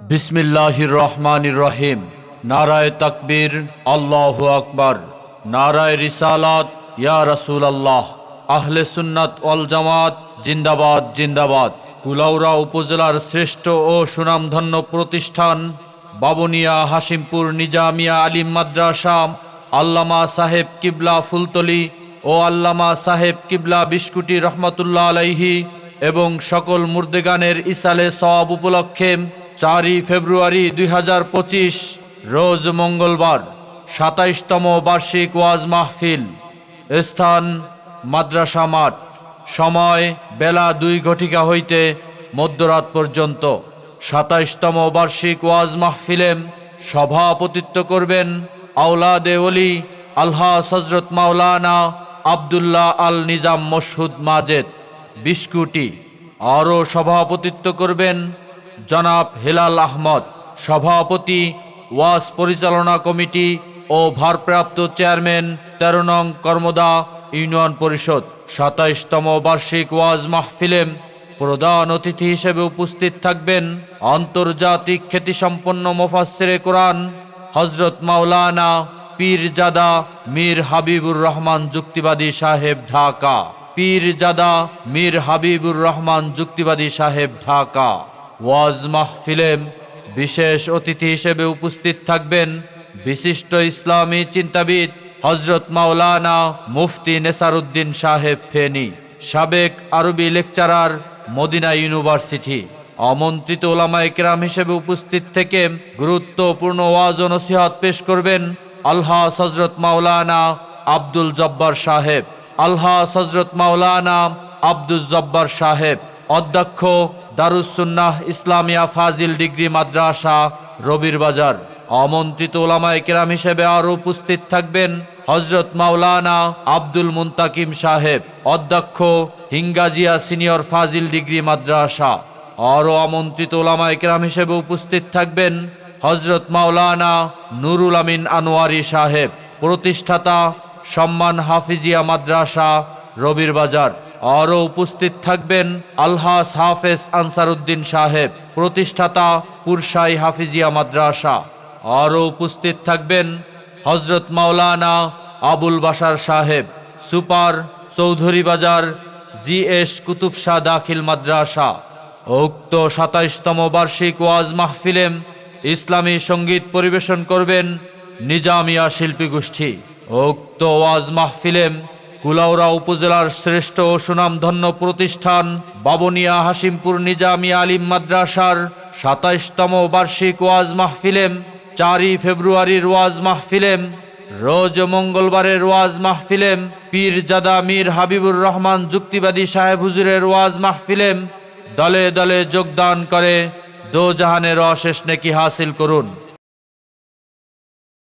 বিসমিল্লাহির রহমানির রহিম। নারায়ে তাকবীর, আল্লাহু আকবার। নারায়ে রিসালাত, ইয়া রাসূলুল্লাহ। আহলে সুন্নাত ওয়াল জামাত জিন্দাবাদ জিন্দাবাদ। কুলাউড়া উপজেলার শ্রেষ্ঠ ও সুনামধন্য প্রতিষ্ঠান বাবুনিয়া হাশিমপুর নিজামিয়া আলিম মাদ্রাসা, আল্লামা সাহেব কিবলা ফুলতলি ও আল্লামা সাহেব কিবলা বিস্কুটি রহমাতুল্লাহ আলাইহি এবং সকল মুর্দেগানের ইসালে সওয়াব উপলক্ষে 4 ফেব্রুয়ারি 2025 রোজ মঙ্গলবার 27তম বার্ষিক ওয়াজ মাহফিল। স্থান মাদ্রাসা মাঠ। সময় বেলা 2 ঘটিকা হইতে মধ্যরাত পর্যন্ত। 27তম বার্ষিক ওয়াজ মাহফিলে সভাপতিত্ব করবেন আওলাদে ওলি আলহাজ হযরত মাওলানা আব্দুল্লাহ আল নিজাম মশহুদ মাজেদ বিস্কুটি। আরও সভাপতিত্ব করবেন জনাব হেলাল আহমদ, সভাপতি ওয়াজ পরিচালনা কমিটি ও ভারপ্রাপ্ত চেয়ারম্যান 13 নং কর্মদা ইউনিয়ন পরিষদ। 27তম বার্ষিক ওয়াজ মাহফিলে প্রধান অতিথি হিসেবে উপস্থিত থাকবেন আন্তর্জাতিক খ্যাতিসম্পন্ন মুফাসসিরে কোরআন হযরত মাওলানা পীরজাদা মীর হাবিবুর রহমান যুক্তিবাদী সাহেব, ঢাকা। পীরজাদা মীর হাবিবুর রহমান যুক্তিবাদী সাহেব, ঢাকা। ওয়াজ মাহফিলে বিশেষ অতিথি হিসেবে উপস্থিত থাকবেন বিশিষ্ট ইসলামী চিন্তাবিদ হযরত মাওলানা মুফতি নেসারউদ্দিন সাহেব ফেনী, সাবেক আরবি লেকচারার, মদিনা ইউনিভার্সিটি। আমন্ত্রিত ওলামায়ে কেরাম হিসেবে উপস্থিত থেকে গুরুত্বপূর্ণ ওয়াজ ও নসিহত পেশ করবেন আলহাজ হযরত মাওলানা আব্দুল জব্বার সাহেব। আলহাজ হযরত মাওলানা আব্দুল জব্বার সাহেব, অধ্যক্ষ দারুস সুন্নাহ ইসলামিয়া ফাজিল ডিগ্রি মাদ্রাসা, রবির বাজার। আমন্ত্রিত ওলামায়ে কেরাম হিসেবে আরও উপস্থিত থাকবেন হযরত মাওলানা আব্দুল মুন্তাকিম সাহেব, অধ্যক্ষ হিঙ্গাজিয়া সিনিয়র ফাজিল ডিগ্রি মাদ্রাসা। আরও আমন্ত্রিত ওলামায়ে কেরাম হিসেবে উপস্থিত থাকবেন হযরত মাওলানা নুরুল আমিন আনোয়ারি সাহেব, প্রতিষ্ঠাতা সম্মান হাফিজিয়া মাদ্রাসা, রবির বাজার। আরও উপস্থিত থাকবেন আলহাজ হাফেজ আনসারউদ্দিন সাহেব, প্রতিষ্ঠাতা পুরসাই হাফিজিয়া মাদ্রাসা। আরও উপস্থিত থাকবেন হযরত মাওলানা আবুল বাশার সাহেব, সুপার, চৌধুরী বাজার জিএস কুতুব শাহ দাখিল মাদ্রাসা। উক্ত 27তম বার্ষিক ওয়াজ মাহফিলে ইসলামী সঙ্গীত পরিবেশন করবেন নিজামিয়া শিল্পী গোষ্ঠী। উক্ত ওয়াজ মাহফিলে কুলাউড়া উপজেলার শ্রেষ্ঠ ও সুনামধন্য প্রতিষ্ঠান বাবুনিয়া হাশিমপুর নিজামিয়া আলিম মাদ্রাসার 27তম বার্ষিক ওয়াজ মাহফিলে 4 ফেব্রুয়ারির ওয়াজ মাহফিলে রোজ মঙ্গলবারের ওয়াজ মাহফিলে পীরজাদা মীর হাবিবুর রহমান যুক্তিবাদী সাহেব হুজুরের ওয়াজ মাহফিলে দলে দলে যোগদান করে দোজাহানের অশেষ নেকি হাসিল করুন।